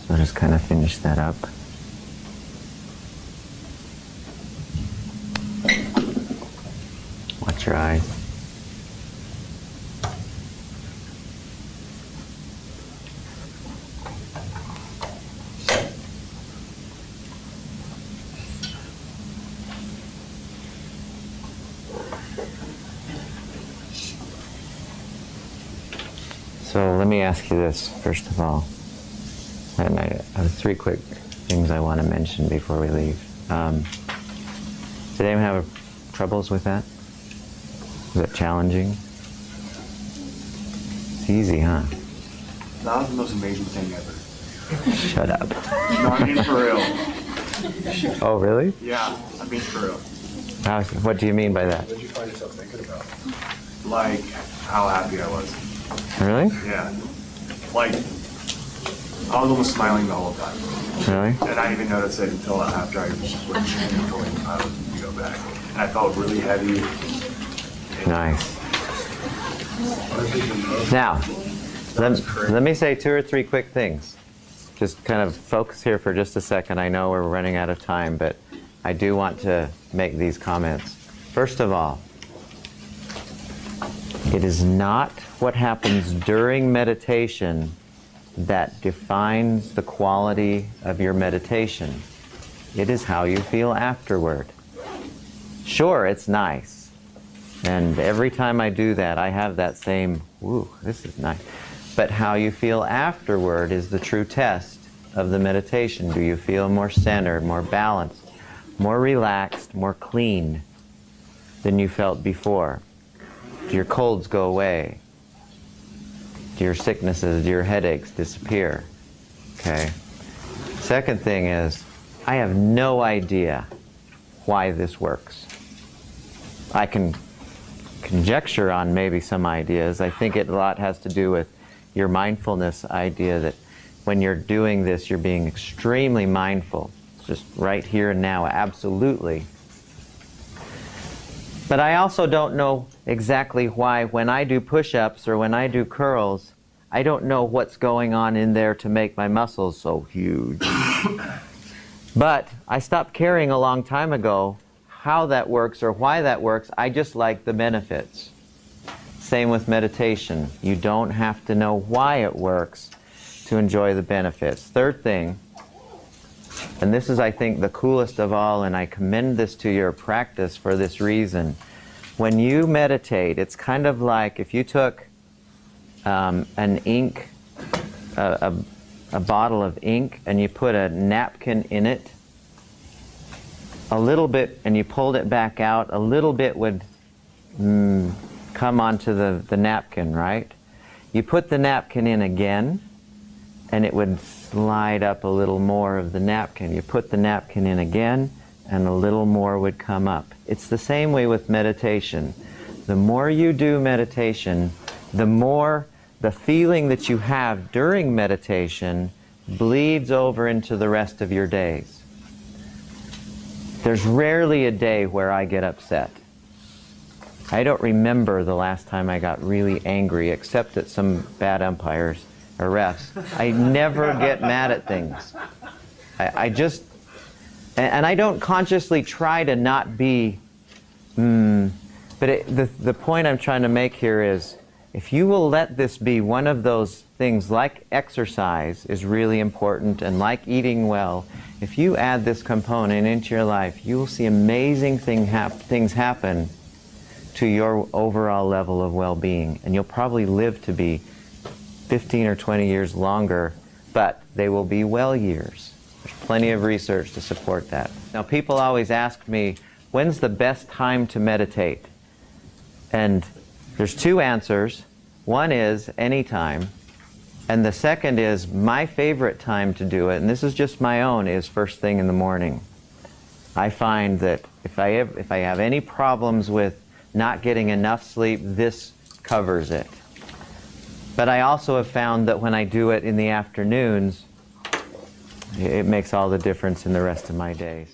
So just kind of finish that up. Watch your eyes. So let me ask you this, first of all. And I have 3 quick things I want to mention before we leave. Did anyone have troubles with that? Was it challenging? It's easy, huh? That was the most amazing thing ever. Shut up. No, I mean for real. Oh, really? Yeah, I mean for real. What do you mean by that? What did you find yourself thinking about? Like, how happy I was. Really? Yeah. Like, I was almost smiling the whole time. Really? And I didn't even notice it until after I was going to go back. And I felt really heavy. Nice. Now, let me say 2 or 3 quick things. Just kind of focus here for just a second. I know we're running out of time, but I do want to make these comments. First of all, it is not what happens during meditation that defines the quality of your meditation. It is how you feel afterward. Sure, it's nice. And every time I do that, I have that same, ooh, this is nice. But how you feel afterward is the true test of the meditation. Do you feel more centered, more balanced, more relaxed, more clean than you felt before? Do your colds go away? Do your sicknesses, do your headaches disappear? Okay. Second thing is, I have no idea why this works. I can conjecture on maybe some ideas. I think it a lot has to do with your mindfulness idea that when you're doing this, you're being extremely mindful. It's just right here and now, absolutely. But I also don't know exactly why when I do push-ups or when I do curls, I don't know what's going on in there to make my muscles so huge. But I stopped caring a long time ago how that works or why that works. I just like the benefits. Same with meditation. You don't have to know why it works to enjoy the benefits. Third thing, and this is, I think, the coolest of all, and I commend this to your practice for this reason. When you meditate, it's kind of like if you took an ink, a bottle of ink, and you put a napkin in it, a little bit, and you pulled it back out, a little bit would come onto the napkin, right? You put the napkin in again, and it would slide up a little more of the napkin. You put the napkin in again, and a little more would come up. It's the same way with meditation. The more you do meditation, the more the feeling that you have during meditation bleeds over into the rest of your days. There's rarely a day where I get upset. I don't remember the last time I got really angry, except at some bad umpires or refs. I never get mad at things. I just, and I don't consciously try to not be, but the point I'm trying to make here is, if you will let this be one of those things, like exercise is really important, and like eating well, if you add this component into your life, you will see amazing things happen to your overall level of well-being. And you'll probably live to be 15 or 20 years longer, but they will be well years. There's plenty of research to support that. Now, people always ask me, when's the best time to meditate? And there's 2 answers. One is anytime, and the second is my favorite time to do it, and this is just my own, is first thing in the morning. I find that if I have any problems with not getting enough sleep, this covers it. But I also have found that when I do it in the afternoons, it makes all the difference in the rest of my days.